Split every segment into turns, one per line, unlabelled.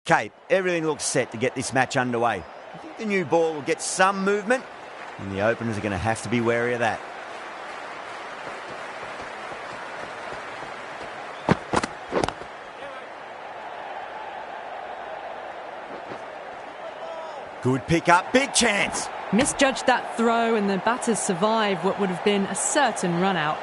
Kate, everything looks set to get this match underway. I think the new ball will get some movement, and the openers are going to have to be wary of that. Good pick up, big chance.
Misjudged that throw and the batters survived what would have been a certain run out.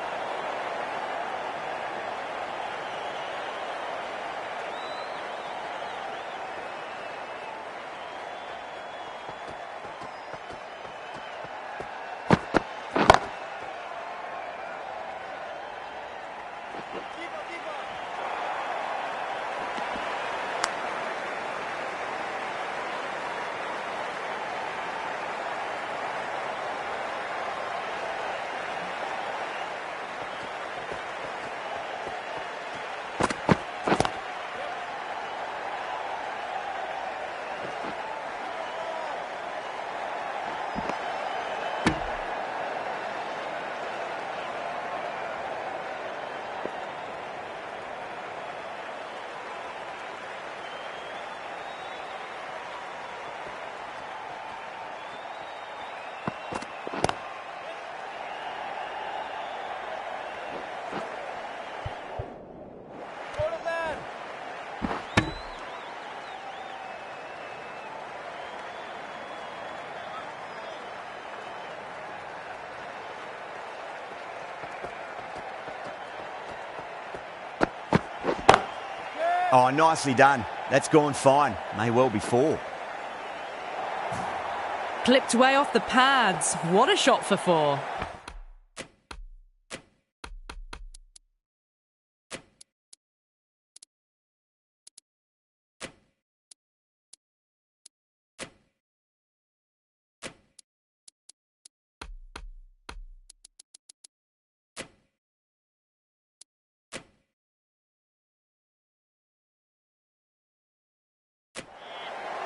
Oh, nicely done. That's gone fine. May well be 4.
Clipped way off the pads. What a shot for 4.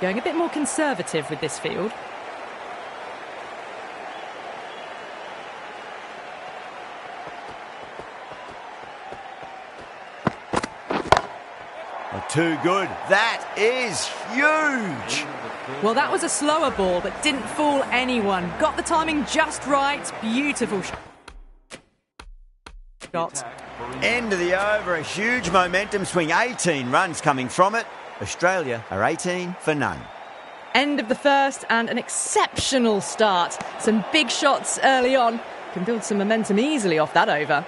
Going a bit more conservative with this field.
Oh, too good. That is huge.
Well, that was a slower ball, but didn't fool anyone. Got the timing just right. Beautiful shot.
End of the over. A huge momentum swing. 18 runs coming from it. Australia are 18 for none.
End of the first and an exceptional start. Some big shots early on. Can build some momentum easily off that over.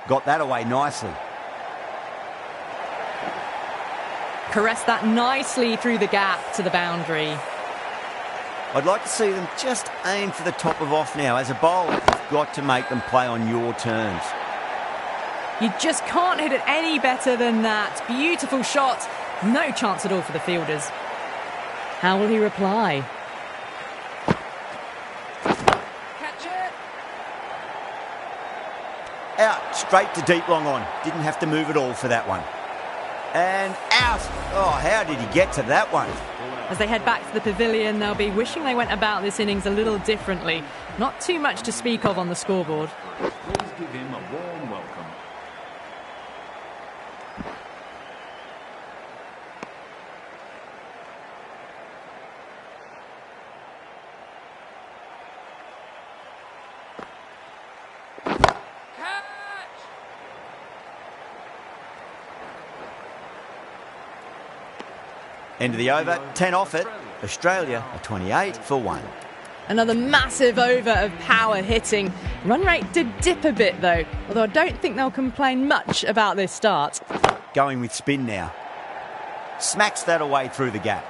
Got that away nicely.
Caressed that nicely through the gap to the boundary.
I'd like to see them just aim for the top of off now. As a bowler, you've got to make them play on your terms.
You just can't hit it any better than that. Beautiful shot. No chance at all for the fielders. How will he reply?
Out, straight to deep long on. Didn't have to move at all for that one. And out. Oh, how did he get to that one?
As they head back to the pavilion, they'll be wishing they went about this innings a little differently. Not too much to speak of on the scoreboard.
Please give him a warm welcome.
End of the over, 10 off it. Australia are 28 for 1.
Another massive over of power hitting. Run rate did dip a bit though, although I don't think they'll complain much about this start.
Going with spin now. Smacks that away through the gap.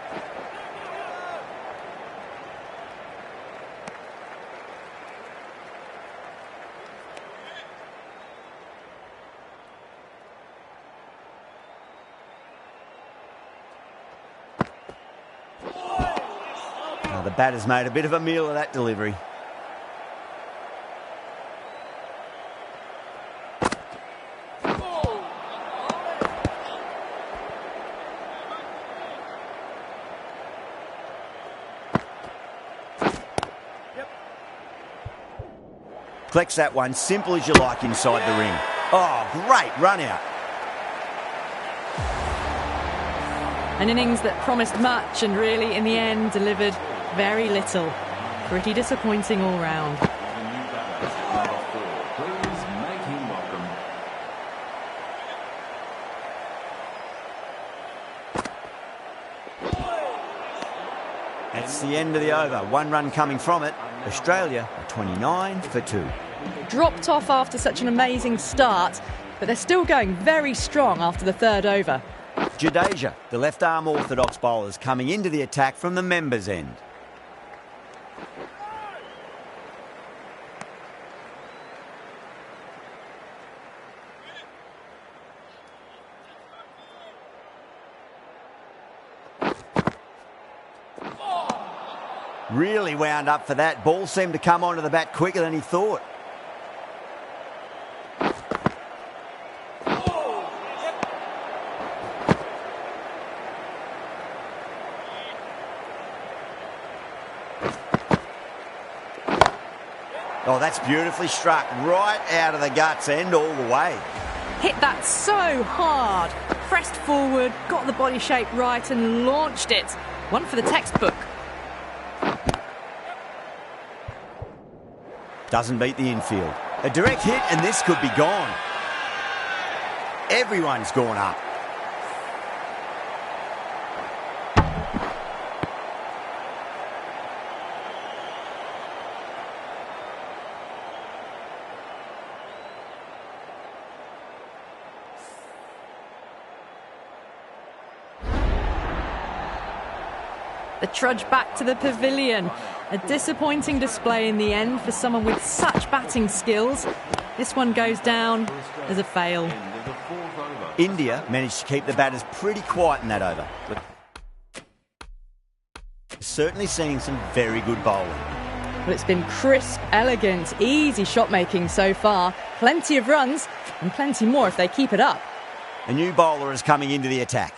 the batter's made a bit of a meal of that delivery. Collects that one, simple as you like, inside the ring. Oh, great run out.
An innings that promised much and really, in the end, delivered very little. Pretty disappointing all round.
The new batter, number 4. Please make him welcome.
That's the end of the over. One run coming from it. Australia are 29 for 2.
Dropped off after such an amazing start, but they're still going very strong after the third over.
Jadeja, the left-arm orthodox bowlers, coming into the attack from the members' end. Really wound up for that. Ball seemed to come onto the bat quicker than he thought. Oh, that's beautifully struck. Right out of the guts end all the way.
Hit that so hard. Pressed forward, got the body shape right and launched it. One for the textbook.
Doesn't beat the infield. A direct hit and this could be gone. Everyone's gone up.
The trudge back to the pavilion. A disappointing display in the end for someone with such batting skills. This one goes down as a fail.
India managed to keep the batters pretty quiet in that over. Certainly seeing some very good bowling.
Well, it's been crisp, elegant, easy shot making so far. Plenty of runs and plenty more if they keep it up.
A new bowler is coming into the attack.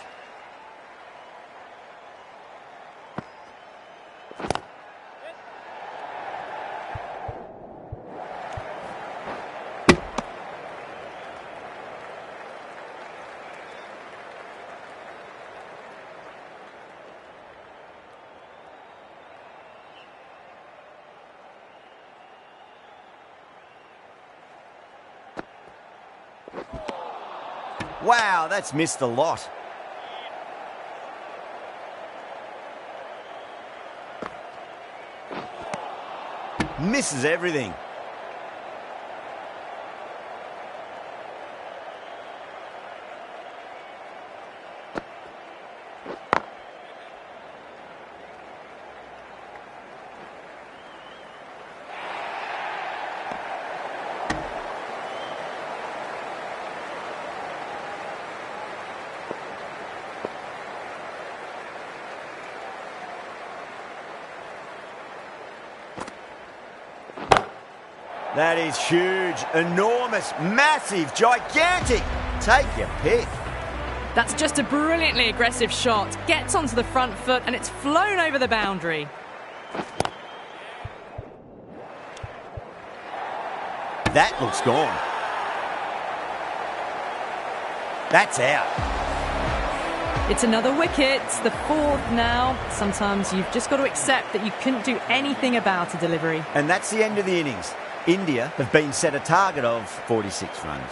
Wow, that's missed a lot. Misses everything. That is huge, enormous, massive, gigantic. Take your pick.
That's just a brilliantly aggressive shot. Gets onto the front foot and it's flown over the boundary.
That looks gone. That's out.
It's another wicket, the fourth now. Sometimes you've just got to accept that you couldn't do anything about a delivery.
And that's the end of the innings. India have been set a target of 46 runs.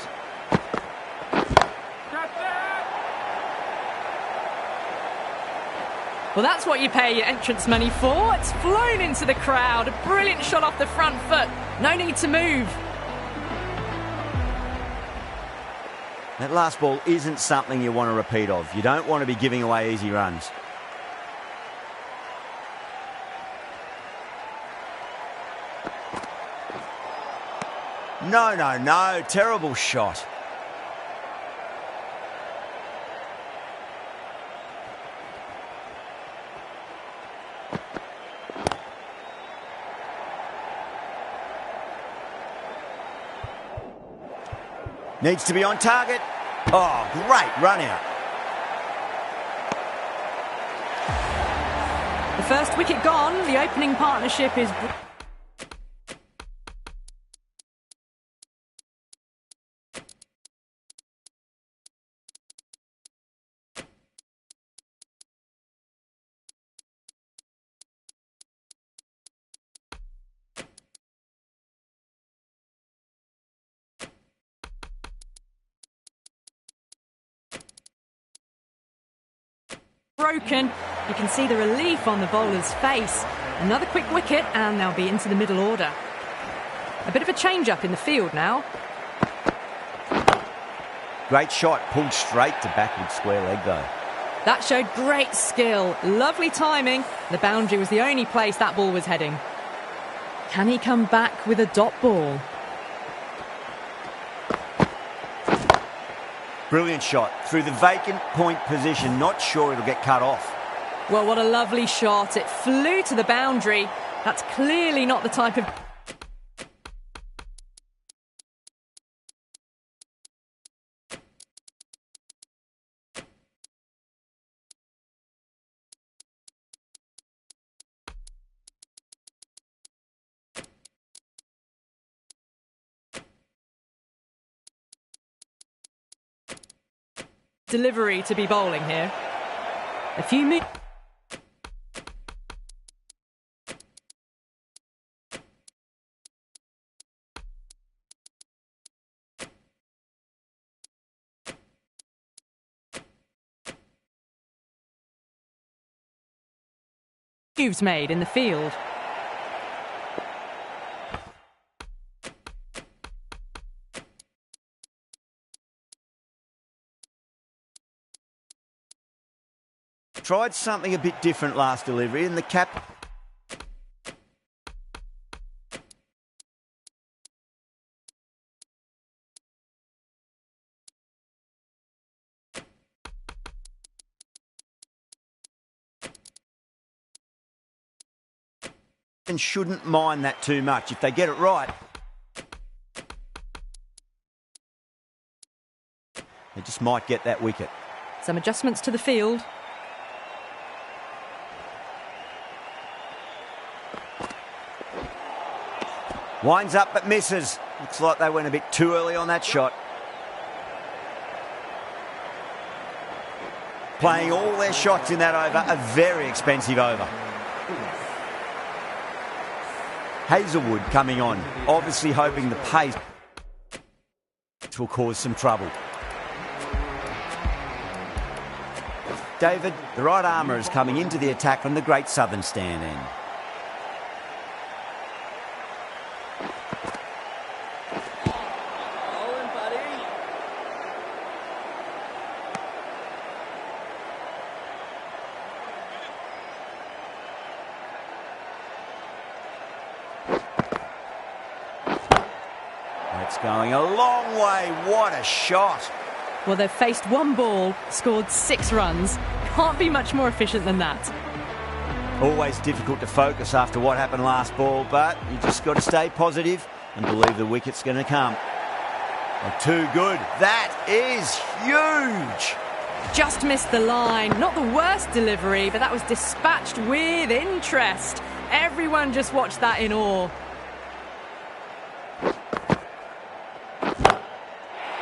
Well, that's what you pay your entrance money for. It's flown into the crowd. A brilliant shot off the front foot. No need to move.
That last ball isn't something you want to repeat of. You don't want to be giving away easy runs. No, no, no. Terrible shot. Needs to be on target. Oh, great run out.
The first wicket gone. The opening partnership is... broken. You can see the relief on the bowler's face. Another quick wicket and they'll be into the middle order. A bit of a change-up in the field now.
Great shot, pulled straight to backward square leg though.
That showed great skill. Lovely timing. The boundary was the only place that ball was heading. Can he come back with a dot ball?
Brilliant shot through the vacant point position. Not sure it'll get cut off.
Well, what a lovely shot. It flew to the boundary. That's clearly not the type of... delivery to be bowling here. A few moves made in the field.
Tried something a bit different last delivery and the cap... and shouldn't mind that too much. If they get it right, they just might get that wicket.
Some adjustments to the field.
Winds up but misses. Looks like they went a bit too early on that shot. Playing all their shots in that over, a very expensive over. Hazelwood coming on, obviously hoping the pace will cause some trouble. David, the right armour, is coming into the attack from the Great Southern stand end. That's going a long way. What a shot.
Well, they've faced one ball, scored 6 runs. Can't be much more efficient than that.
Always difficult to focus after what happened last ball, but you just got to stay positive and believe the wicket's going to come. Oh, too good. That is huge.
Just missed the line. Not the worst delivery, but that was dispatched with interest. Everyone just watched that in awe.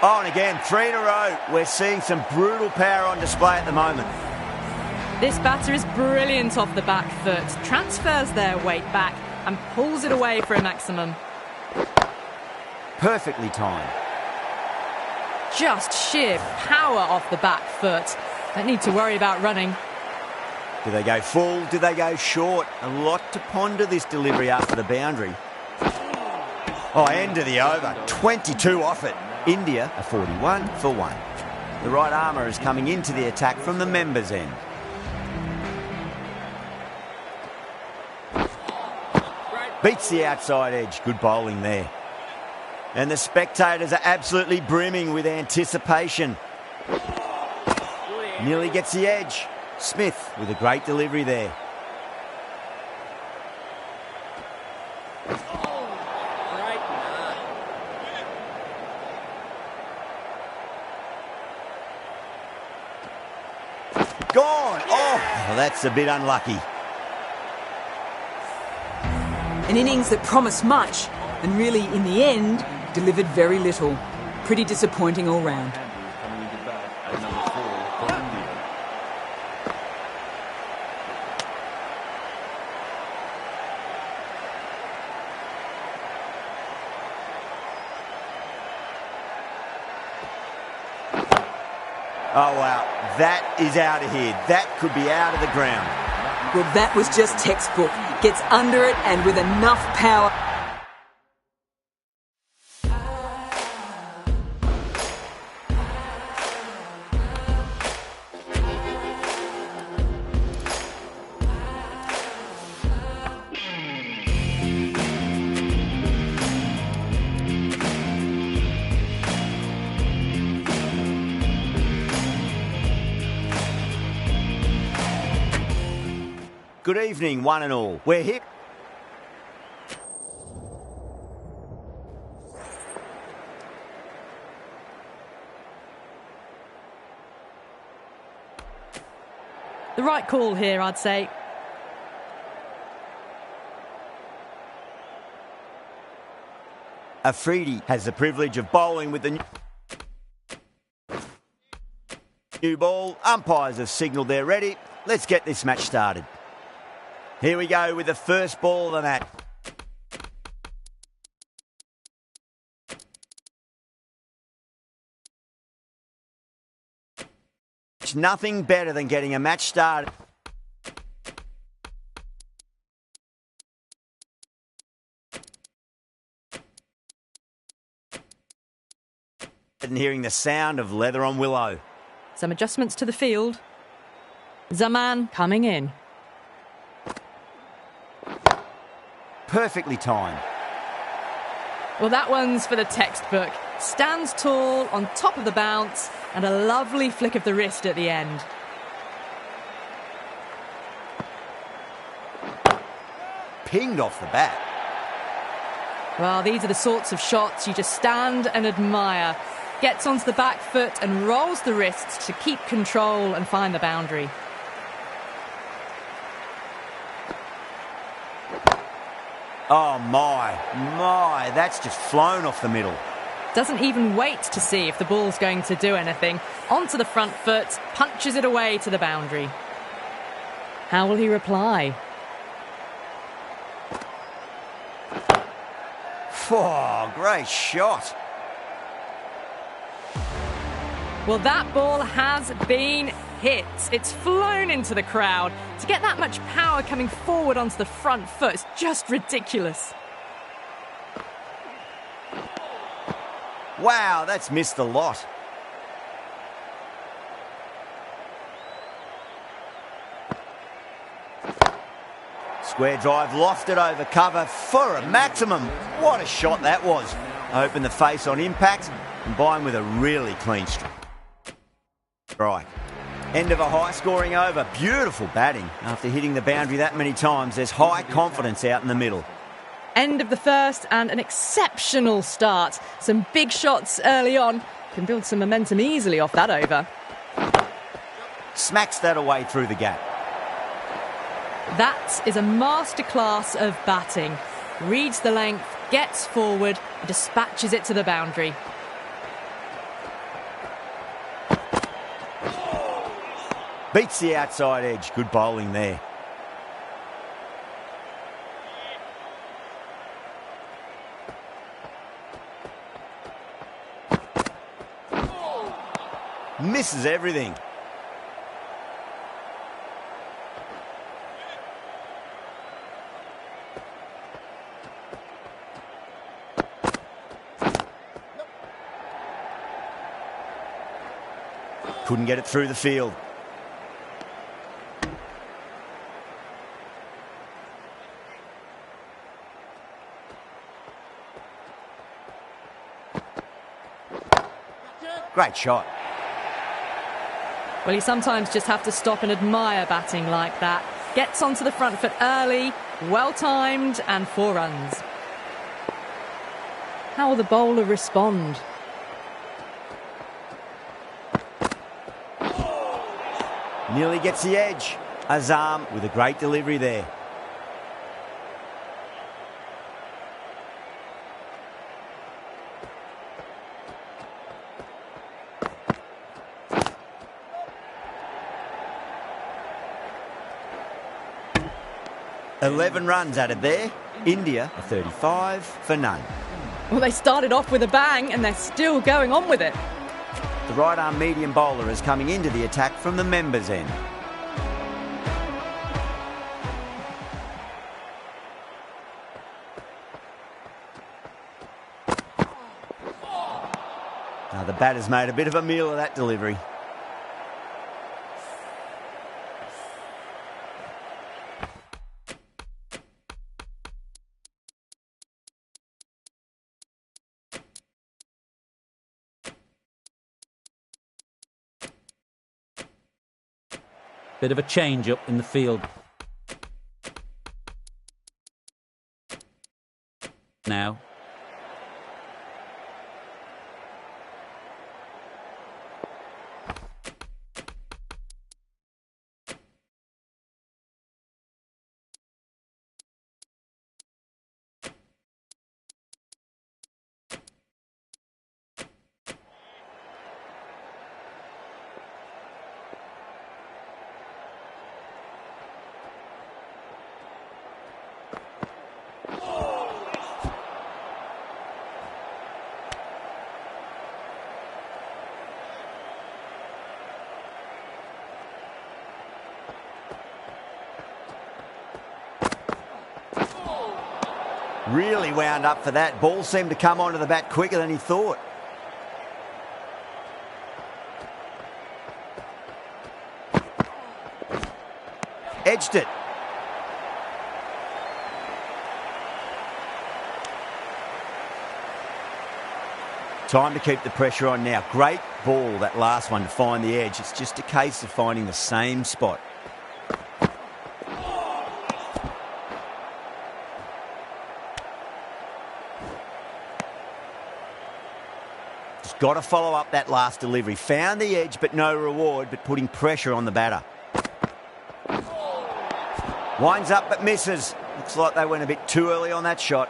Oh, and again, 3 in a row. We're seeing some brutal power on display at the moment.
This batter is brilliant off the back foot, transfers their weight back and pulls it away for a maximum.
Perfectly timed.
Just sheer power off the back foot. Don't need to worry about running.
Do they go full? Do they go short? A lot to ponder this delivery after the boundary. Oh, end of the over. 22 off it. India are 41 for 1. The right armour is coming into the attack from the members' end. Beats the outside edge. Good bowling there. And the spectators are absolutely brimming with anticipation. Nearly gets the edge. Smith with a great delivery there. Gone. Oh, well, that's a bit unlucky.
An innings that promised much and really, in the end, delivered very little. Pretty disappointing all round.
Coming into bat at number 4 for India.
Oh, wow. That is out of here. That could be out of the ground.
Well, that was just textbook. Gets under it and with enough power.
Good evening, one and all. We're here.
The right call here, I'd say.
Afridi has the privilege of bowling with the new ball. Umpires have signalled they're ready. Let's get this match started. Here we go with the first ball of the match. Nothing better than getting a match started. And hearing the sound of leather on willow.
Some adjustments to the field. Zaman coming in.
Perfectly timed.
Well, that one's for the textbook. Stands tall on top of the bounce and a lovely flick of the wrist at the end.
Pinged off the bat.
Well, these are the sorts of shots you just stand and admire. Gets onto the back foot and rolls the wrists to keep control and find the boundary.
Oh my, that's just flown off the middle.
Doesn't even wait to see if the ball's going to do anything. Onto the front foot, punches it away to the boundary. How will he reply?
Oh, great shot.
Well, that ball has been hit. It's flown into the crowd. To get that much power coming forward onto the front foot is just ridiculous.
Wow, that's missed a lot. Square drive lofted over cover for a maximum. What a shot that was. Open the face on impact, combined with a really clean strike. End of a high-scoring over. Beautiful batting. After hitting the boundary that many times, there's high confidence out in the middle.
End of the first and an exceptional start. Some big shots early on. Can build some momentum easily off that over.
Smacks that away through the gap.
That is a masterclass of batting. Reads the length, gets forward, and dispatches it to the boundary.
Beats the outside edge. Good bowling there. Misses everything. Couldn't get it through the field. Great shot.
Well, you sometimes just have to stop and admire batting like that. Gets onto the front foot early, well-timed, and 4 runs. How will the bowler respond?
Nearly gets the edge. Azam with a great delivery there. "11 runs added there. India are 35 for none."
Well, they started off with a bang and they're still going on with it.
The right-arm medium bowler is coming into the attack from the members' end. Now the batter's made a bit of a meal of that delivery.
Bit of a change up in the field. Now.
Really wound up for that. Ball seemed to come onto the bat quicker than he thought. Edged it. Time to keep the pressure on now. Great ball, that last one, to find the edge. It's just a case of finding the same spot. Got to follow up that last delivery. Found the edge, but no reward, but putting pressure on the batter. Winds up, but misses. Looks like they went a bit too early on that shot.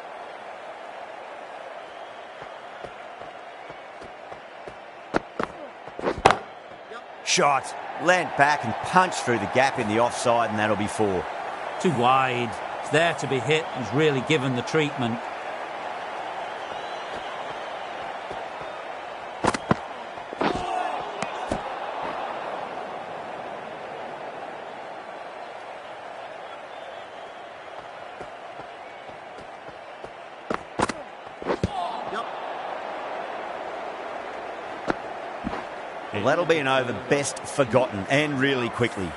Shot. Leant back and punched through the gap in the offside, and that'll be 4.
Too wide. It's there to be hit. He's really given the treatment.
Well, that'll be an over best forgotten, and really quickly.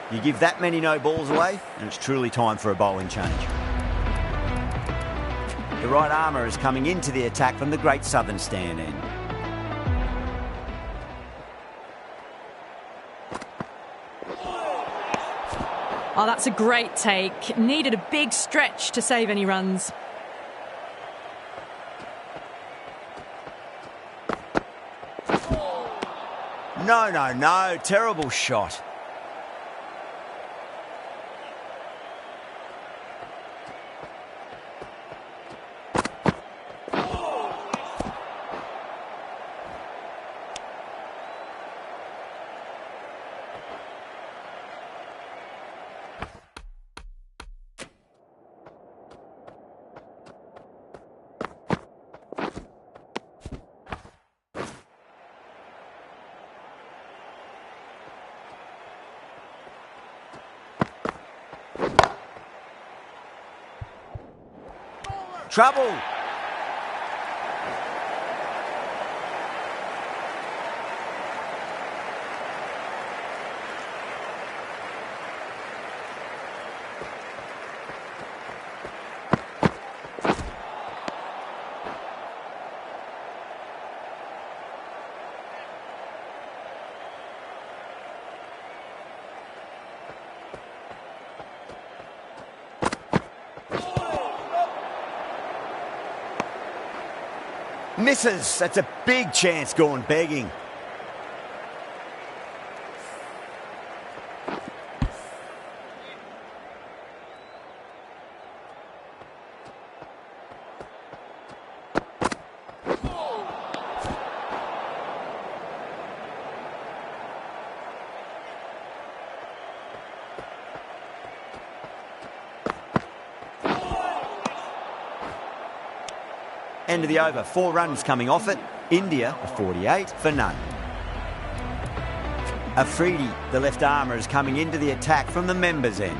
You give that many no balls away, and it's truly time for a bowling change. The right armour is coming into the attack from the Great Southern stand end.
Oh, that's a great take. Needed a big stretch to save any runs.
No. Terrible shot. Trouble. Misses. That's a big chance gone begging. end of the over. 4 runs coming off it. India a 48 for none. Afridi, the left armour, is coming into the attack from the members' end.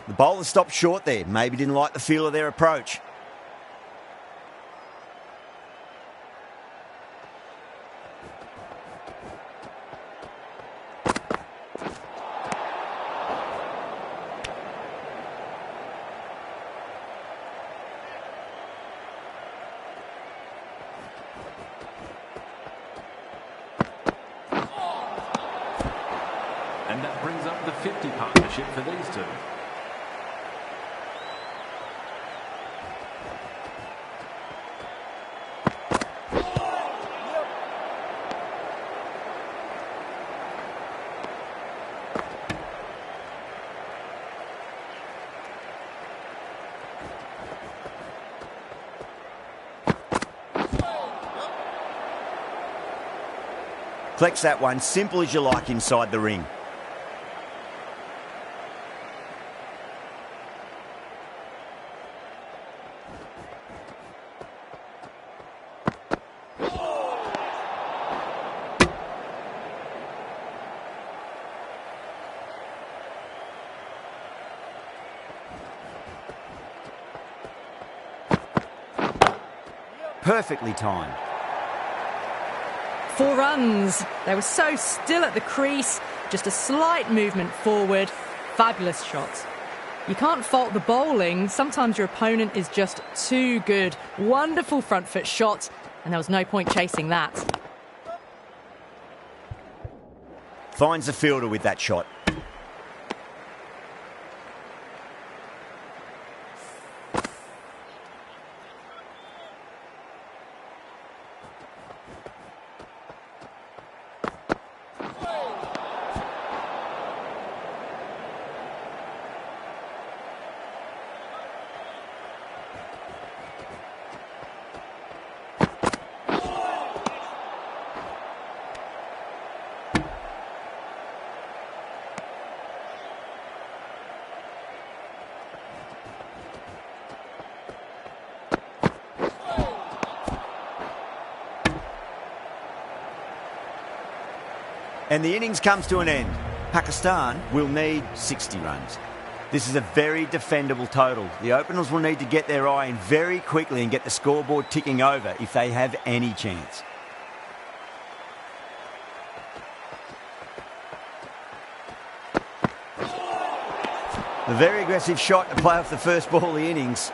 The bowler stopped short there. Maybe didn't like the feel of their approach.
And that brings up the 50 partnership for these two.
Collects that one, simple as you like inside the ring. Perfectly timed.
4 runs. They were so still at the crease, just a slight movement forward. Fabulous shot. You can't fault the bowling. Sometimes your opponent is just too good. Wonderful front foot shot, and there was no point chasing that.
Finds the fielder with that shot. And the innings comes to an end. Pakistan will need 60 runs. This is a very defendable total. The openers will need to get their eye in very quickly and get the scoreboard ticking over if they have any chance. A very aggressive shot to play off the first ball of the innings.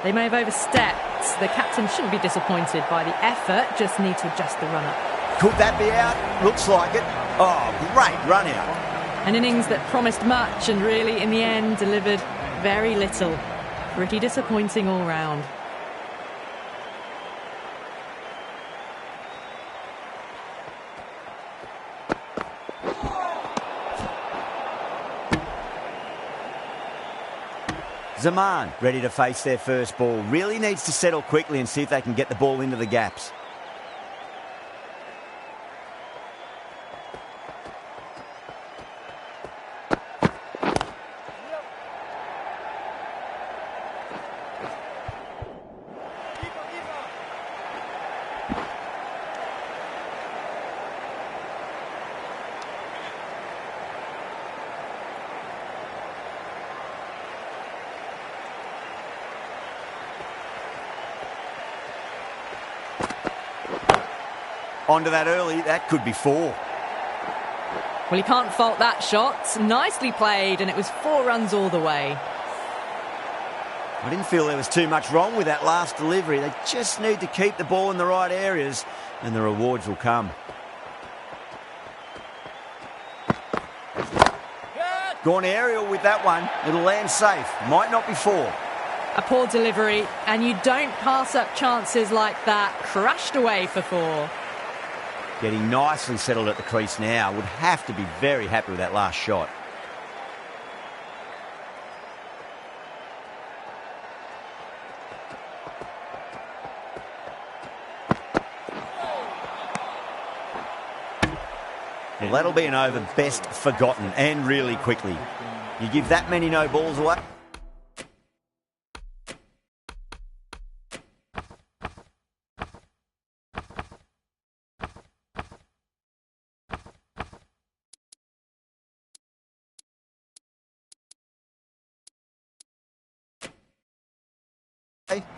They may have overstepped. The captain shouldn't be disappointed by the effort, just need to adjust the run-up.
Could that be out? Looks like it. Oh, great run out.
An innings that promised much and really, in the end, delivered very little. Pretty disappointing all round.
Zaman ready to face their first ball. Really needs to settle quickly and see if they can get the ball into the gaps. Onto that early, that could be 4.
Well, you can't fault that shot. Nicely played, and it was 4 runs all the way.
I didn't feel there was too much wrong with that last delivery. They just need to keep the ball in the right areas, and the rewards will come. Gone aerial with that one. It'll land safe. Might not be 4.
A poor delivery, and you don't pass up chances like that. Crashed away for 4.
Getting nicely settled at the crease now. Would have to be very happy with that last shot. Well, that'll be an over best forgotten, and really quickly. You give that many no balls away.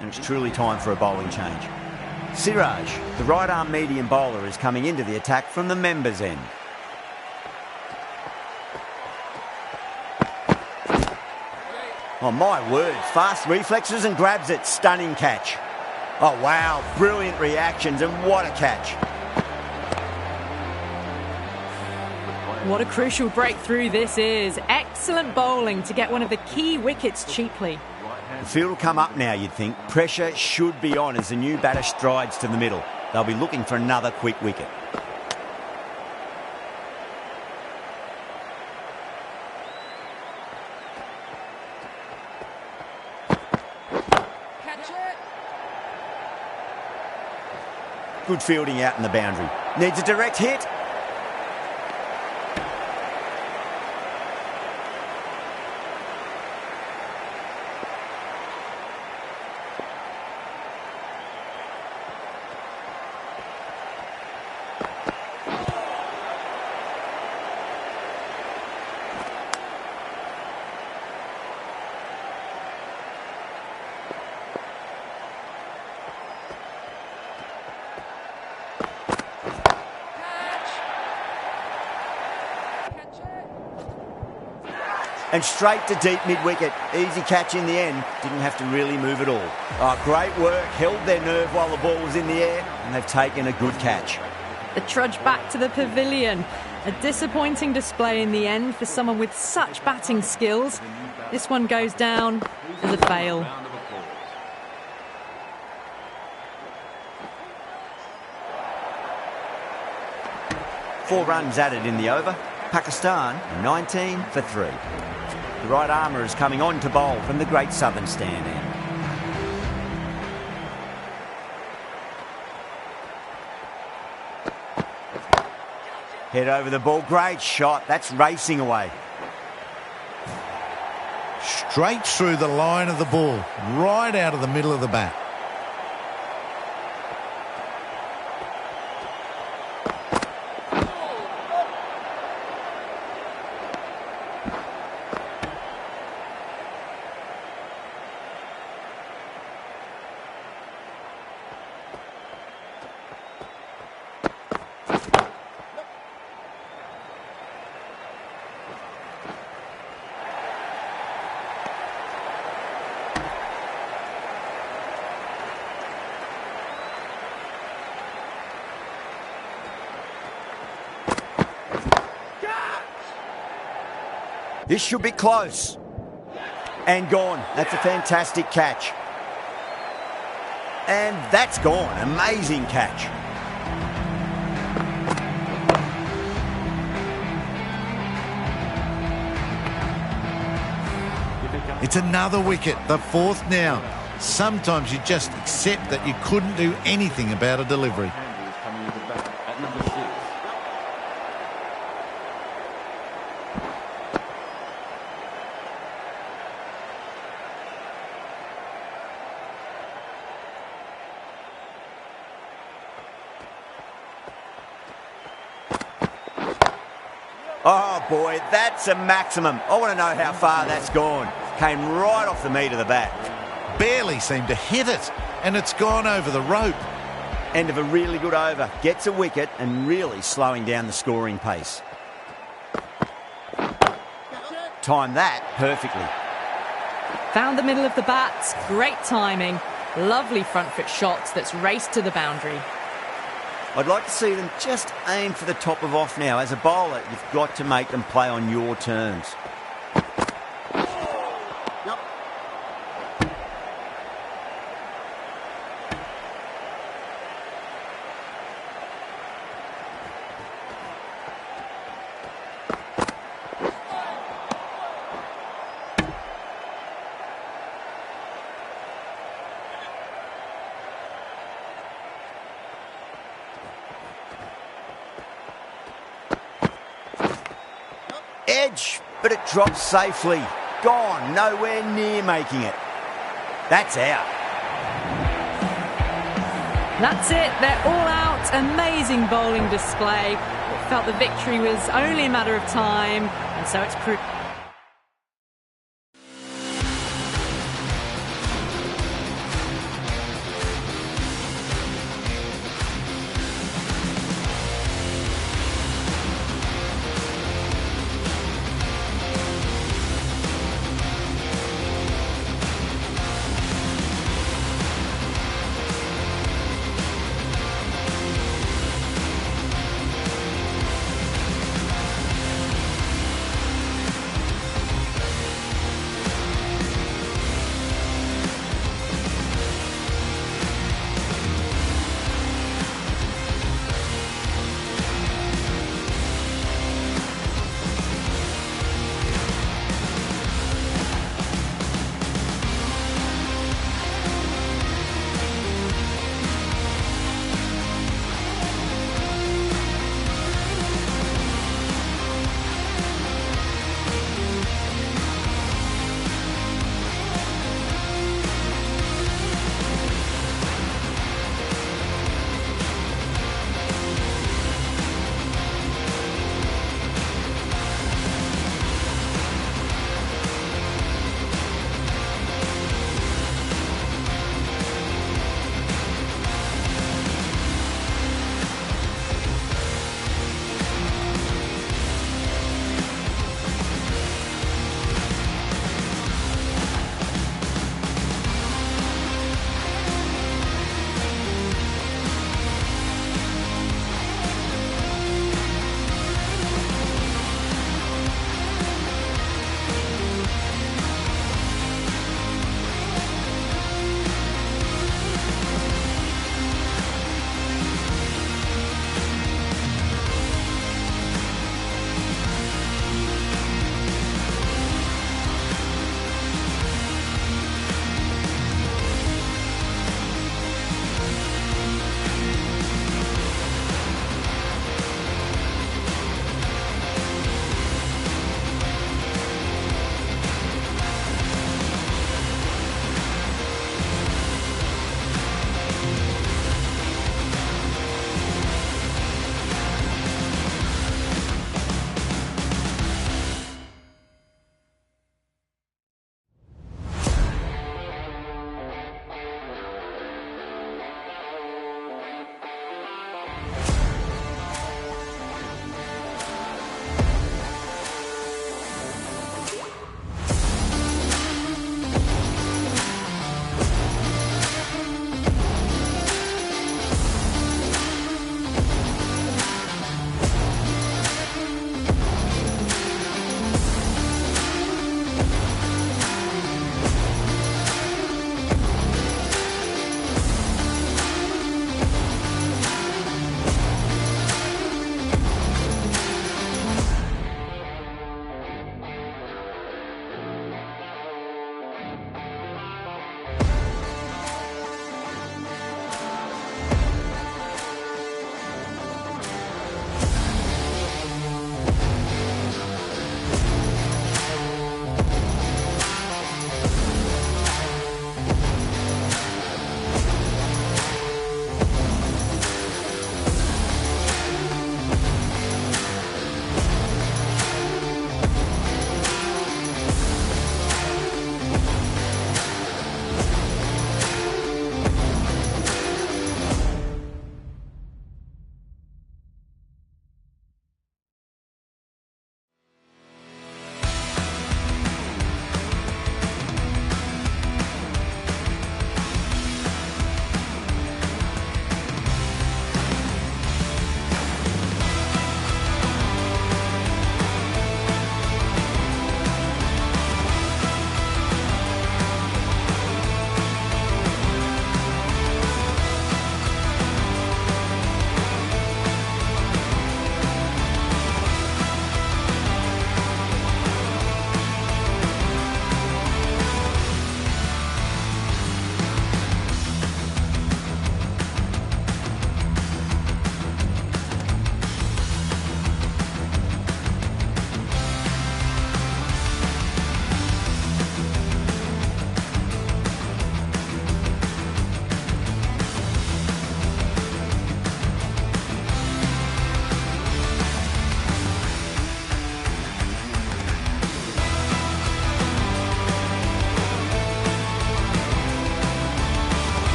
And it's truly time for a bowling change. Siraj, the right arm medium bowler, is coming into the attack from the members' end. Oh, my word. Fast reflexes and grabs it. Stunning catch. Oh, wow. Brilliant reactions, and what a catch.
What a crucial breakthrough this is. Excellent bowling to get one of the key wickets cheaply.
The field will come up now, you'd think. Pressure should be on as the new batter strides to the middle. They'll be looking for another quick wicket. Good fielding out in the boundary. Needs a direct hit. And straight to deep mid-wicket. Easy catch in the end. Didn't have to really move at all. Oh, great work. Held their nerve while the ball was in the air, and they've taken a good catch.
The trudge back to the pavilion. A disappointing display in the end for someone with such batting skills. This one goes down as a fail.
Four runs added in the over. Pakistan 19 for 3. The right armour is coming on to bowl from the Great Southern Stand end. Head over the ball. Great shot. That's racing away.
Straight through the line of the ball. Right out of the middle of the bat.
This should be close. And gone. That's a fantastic catch. And that's gone. Amazing catch.
It's another wicket, the 4th now. Sometimes you just accept that you couldn't do anything about a delivery.
Oh, boy, that's a maximum. I want to know how far that's gone. Came right off the meat of the bat.
Barely seemed to hit it, and it's gone over the rope.
End of a really good over. Gets a wicket and really slowing down the scoring pace. Timed that perfectly.
Found the middle of the bats. Great timing. Lovely front foot shots that's raced to the boundary.
I'd like to see them just aim for the top of off now. As a bowler, you've got to make them play on your terms. Edge, but it drops safely. Gone, nowhere near making it. That's out.
That's it, they're all out. Amazing bowling display. It felt the victory was only a matter of time, and so it's proved.